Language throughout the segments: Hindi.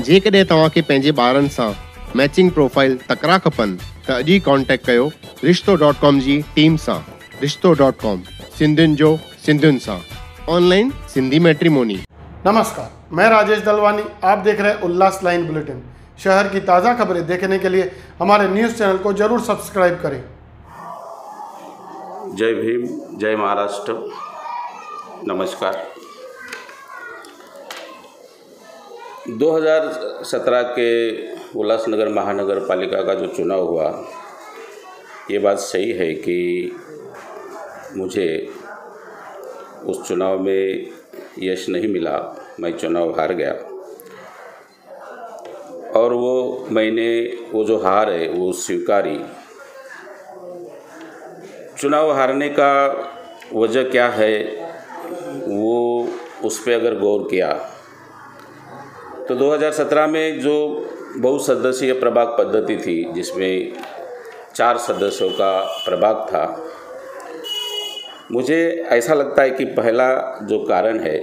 जेकॾहिं तव्हांखे पंहिंजे ॿारनि सां मैचिंग प्रोफाइल तकड़ा खपनि त अॼु ई कॉन्टेक्ट कयो रिश्तो.com जी टीम सां। रिश्तो.com, सिंधियुनि जो सिंधियुनि सां, ऑनलाइन सिंधी मैट्रिमोनी। नमस्कार, मैं राजेश दलवानी। आप देख रहे हैं उल्लास लाइन बुलेटिन। शहर की ताज़ा खबरें देखने के लिए हमारे न्यूज़ चैनल को जरूर सब्सक्राइब करें। जय भीम, जय महाराष्ट्र। नमस्कार। 2017 के उल्लासनगर महानगर पालिका का जो चुनाव हुआ, ये बात सही है कि मुझे उस चुनाव में यश नहीं मिला, मैं चुनाव हार गया। और मैंने वो जो हार है वो स्वीकारी। चुनाव हारने का वजह क्या है, वो उस पर अगर गौर किया तो 2017 में जो बहुसदस्यीय प्रभाग पद्धति थी, जिसमें 4 सदस्यों का प्रभाग था, मुझे ऐसा लगता है कि पहला जो कारण है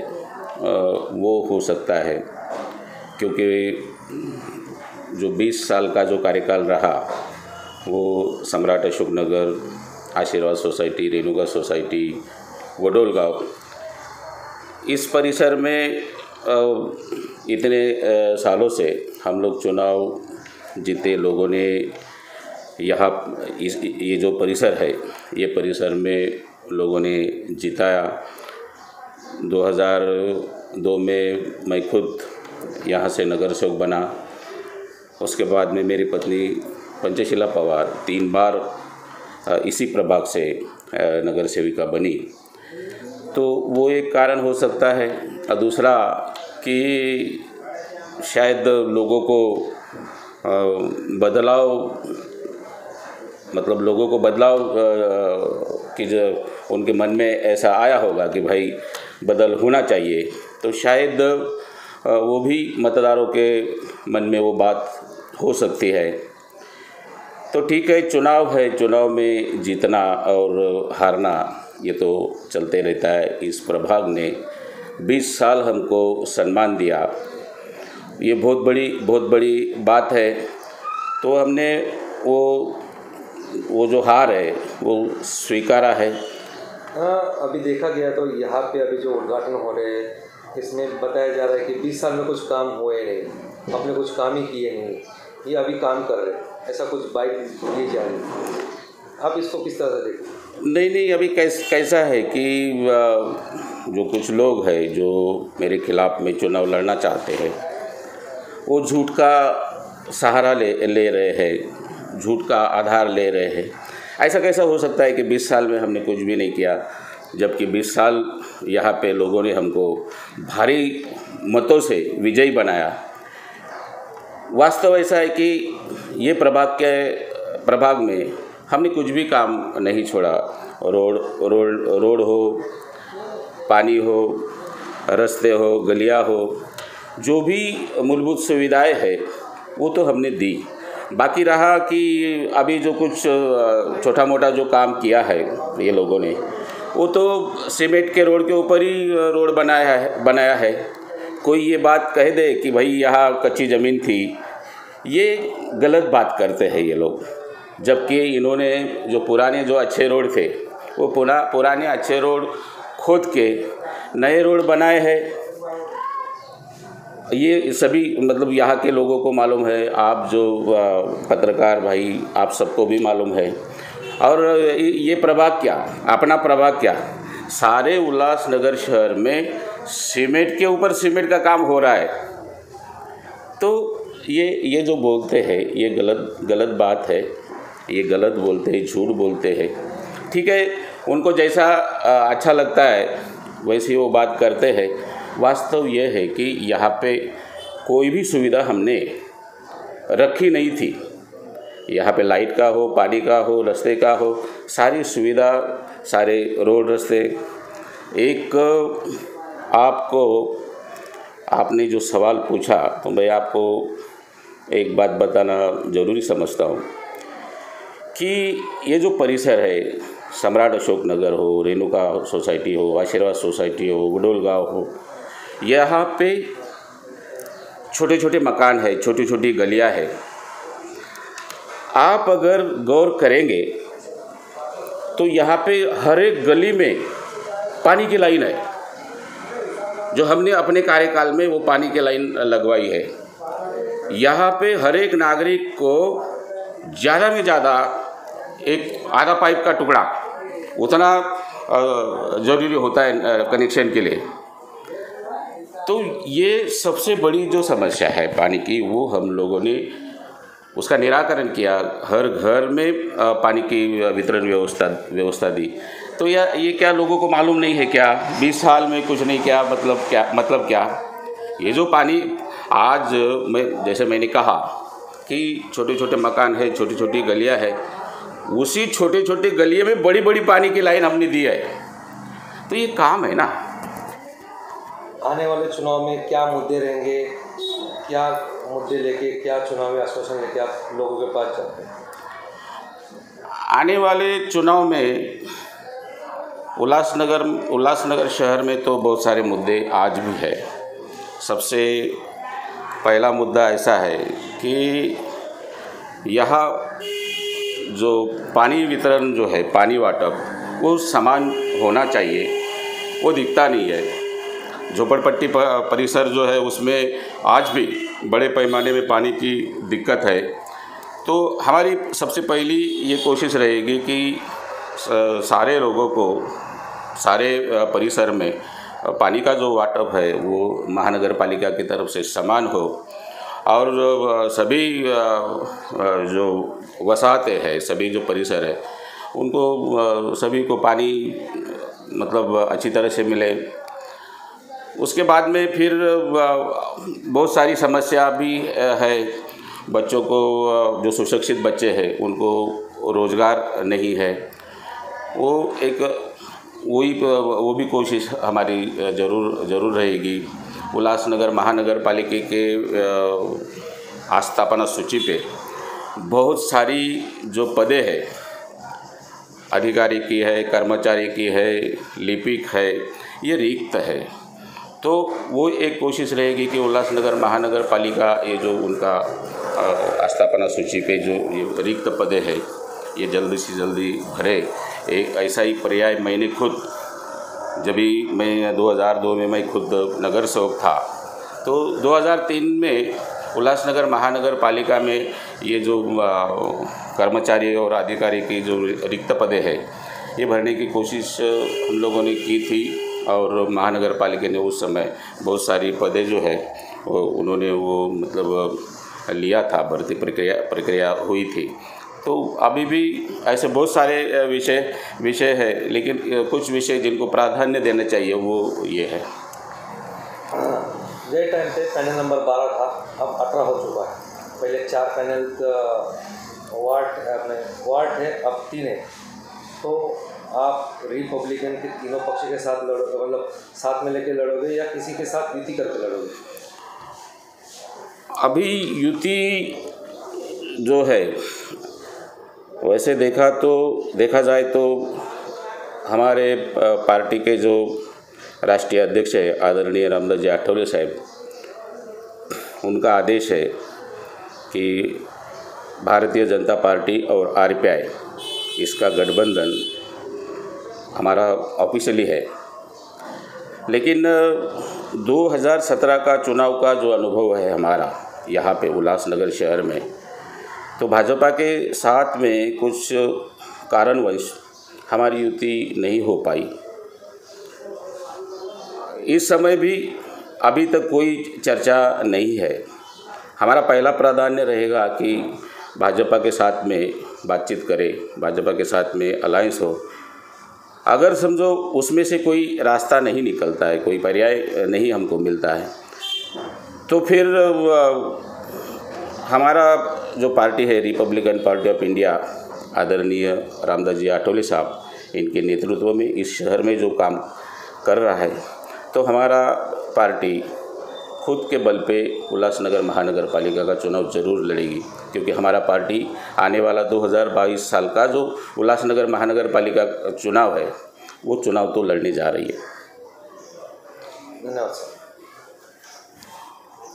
वो हो सकता है क्योंकि जो 20 साल का जो कार्यकाल रहा वो सम्राट अशोक नगर, आशीर्वाद सोसाइटी, रेणुका सोसाइटी, वडोल गाँव, इस परिसर में इतने सालों से हम लोग चुनाव जीते लोगों ने। यहाँ ये जो परिसर है, ये परिसर में लोगों ने जिताया। 2002 में मैं खुद यहाँ से नगर सेवक बना। उसके बाद में मेरी पत्नी पंचशीला पवार 3 बार इसी प्रभाग से नगर सेविका बनी। तो वो एक कारण हो सकता है। और दूसरा कि शायद लोगों को बदलाव कि जो उनके मन में ऐसा आया होगा कि भाई बदल होना चाहिए, तो शायद वो भी मतदारों के मन में वो बात हो सकती है। तो ठीक है, चुनाव है, चुनाव में जीतना और हारना ये तो चलते रहता है। इस प्रभाग ने 20 साल हमको सम्मान दिया, ये बहुत बड़ी बात है। तो हमने वो जो हार है वो स्वीकारा है। हाँ, अभी देखा गया तो यहाँ पे अभी जो उद्घाटन हो रहे हैं, इसमें बताया जा रहा है कि 20 साल में कुछ काम हुए नहीं, आपने कुछ काम ही किए नहीं, ये अभी काम कर रहे हैं, ऐसा कुछ बाइट दी जा रही है। आप इसको किस तरह से देखते? नहीं, अभी कैसा है कि जो कुछ लोग हैं जो मेरे खिलाफ में चुनाव लड़ना चाहते हैं, वो झूठ का सहारा ले रहे हैं, झूठ का आधार ले रहे हैं। ऐसा कैसा हो सकता है कि 20 साल में हमने कुछ भी नहीं किया, जबकि 20 साल यहाँ पे लोगों ने हमको भारी मतों से विजयी बनाया। वास्तव ऐसा है कि ये प्रभाग में हमने कुछ भी काम नहीं छोड़ा। रोड हो, पानी हो, रास्ते हो, गलियाँ हो, जो भी मूलभूत सुविधाएं हैं वो तो हमने दी। बाकी रहा कि अभी जो कुछ छोटा मोटा जो काम किया है ये लोगों ने, वो तो सीमेंट के रोड के ऊपर ही रोड बनाया है। कोई ये बात कह दे कि भाई यहाँ कच्ची ज़मीन थी, ये गलत बात करते हैं ये लोग। जबकि इन्होंने जो पुराने जो अच्छे रोड थे, वो पुराने अच्छे रोड खोद के नए रोड बनाए हैं। ये सभी मतलब यहाँ के लोगों को मालूम है, आप जो पत्रकार भाई, आप सबको भी मालूम है। और ये प्रभाग क्या, अपना प्रभाग क्या, सारे उल्लासनगर शहर में सीमेंट के ऊपर सीमेंट का काम हो रहा है। तो ये जो बोलते हैं ये गलत बात है, ये गलत बोलते हैं, झूठ बोलते हैं। ठीक है, उनको जैसा अच्छा लगता है वैसी वो बात करते हैं। वास्तव ये है कि यहाँ पे कोई भी सुविधा हमने रखी नहीं थी। यहाँ पे लाइट का हो, पानी का हो, रास्ते का हो, सारी सुविधा, सारे रोड रास्ते। एक आपने जो सवाल पूछा तो मैं आपको एक बात बताना ज़रूरी समझता हूँ कि ये जो परिसर है, सम्राट अशोक नगर हो, रेणुका सोसाइटी हो, आशीर्वाद सोसाइटी हो, वडोल गाँव हो, यहाँ पे छोटे छोटे मकान है, छोटी छोटी गलियां है। आप अगर गौर करेंगे तो यहाँ पे हर एक गली में पानी की लाइन है, जो हमने अपने कार्यकाल में वो पानी की लाइन लगवाई है। यहाँ पे हर एक नागरिक को ज़्यादा में ज़्यादा एक आधा पाइप का टुकड़ा उतना ज़रूरी होता है कनेक्शन के लिए। तो ये सबसे बड़ी जो समस्या है पानी की, वो हम लोगों ने उसका निराकरण किया, हर घर में पानी की वितरण व्यवस्था दी। तो ये क्या लोगों को मालूम नहीं है क्या? 20 साल में कुछ नहीं किया, मतलब क्या? ये जो पानी आज जैसे मैंने कहा कि छोटे छोटे मकान है, छोटी छोटी गलियां है, उसी छोटे छोटे गलियों में बड़ी बड़ी पानी की लाइन हमने दी है। तो ये काम है ना। आने वाले चुनाव में क्या मुद्दे रहेंगे, क्या मुद्दे लेके, क्या चुनावी आश्वासन लेके आप लोगों के पास जाते हैं? आने वाले चुनाव में उल्लासनगर शहर में तो बहुत सारे मुद्दे आज भी है। सबसे पहला मुद्दा ऐसा है कि यहाँ जो पानी वितरण जो है, पानी वाटप, वो समान होना चाहिए, वो दिखता नहीं है। झोपड़पट्टी परिसर जो है उसमें आज भी बड़े पैमाने में पानी की दिक्कत है। तो हमारी सबसे पहली ये कोशिश रहेगी कि सारे लोगों को, सारे परिसर में पानी का जो वाटप है वो महानगर पालिका की तरफ से समान हो, और सभी जो वसाहतें हैं, सभी जो परिसर है, उनको सभी को पानी मतलब अच्छी तरह से मिले। उसके बाद में फिर बहुत सारी समस्या भी है। बच्चों को, जो सुशिक्षित बच्चे हैं, उनको रोज़गार नहीं है। वो भी कोशिश हमारी ज़रूर रहेगी। उल्लासनगर महानगर पालिका के आस्थापना सूची पे बहुत सारी जो पदें हैं, अधिकारी की है, कर्मचारी की है, लिपिक है, ये रिक्त है। तो वो एक कोशिश रहेगी कि उल्लासनगर महानगर पालिका ये जो उनका आस्थापना सूची पे जो ये रिक्त पदें हैं, ये जल्दी से जल्दी भरे। एक ऐसा ही पर्याय मैंने खुद, जब मैं 2002 में मैं खुद नगर सेवक था, तो 2003 में उल्लासनगर महानगर पालिका में ये जो कर्मचारी और अधिकारी की जो रिक्त पदें हैं, ये भरने की कोशिश हम लोगों ने की थी। और महानगर पालिका ने उस समय बहुत सारी पदें जो है उन्होंने वो मतलब लिया था, भर्ती प्रक्रिया हुई थी। तो अभी भी ऐसे बहुत सारे विषय है, लेकिन कुछ विषय जिनको प्राधान्य देना चाहिए वो ये है। जे टाइम पे पैनल नंबर 12 था, अब 18 हो चुका है। पहले 4 पैनल वार्ड है, अब 3 है। तो आप रिपब्लिकन के तीनों पक्ष के साथ लड़ोगे, मतलब साथ में लेके लड़ोगे या किसी के साथ युति करके लड़ोगे? अभी युति जो है, वैसे देखा जाए तो हमारे पार्टी के जो राष्ट्रीय अध्यक्ष है आदरणीय रामदास जी आठवले साहब, उनका आदेश है कि भारतीय जनता पार्टी और आरपीआई, इसका गठबंधन हमारा ऑफिशियली है। लेकिन 2017 का चुनाव का जो अनुभव है हमारा यहाँ पे उल्लासनगर शहर में, तो भाजपा के साथ में कुछ कारणवश हमारी युति नहीं हो पाई। इस समय भी अभी तक कोई चर्चा नहीं है। हमारा पहला प्राधान्य रहेगा कि भाजपा के साथ में बातचीत करें, भाजपा के साथ में अलायंस हो। अगर समझो उसमें से कोई रास्ता नहीं निकलता है, कोई पर्याय नहीं हमको मिलता है, तो फिर हमारा जो पार्टी है रिपब्लिकन पार्टी ऑफ इंडिया, आदरणीय रामदास जी आठवले साहब, इनके नेतृत्व में इस शहर में जो काम कर रहा है, तो हमारा पार्टी खुद के बल पे उल्लासनगर महानगर पालिका का चुनाव जरूर लड़ेगी, क्योंकि हमारा पार्टी आने वाला 2022 साल का जो उल्लासनगर महानगर पालिका चुनाव है, वो चुनाव तो लड़ने जा रही है। धन्यवाद sir.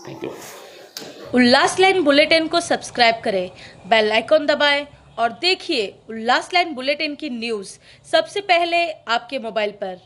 Thank you. Ullas line bulletin को सब्सक्राइब करें, बेल आइकॉन दबाएं और देखिए उल्लास लाइन बुलेटिन की न्यूज़ सबसे पहले आपके मोबाइल पर।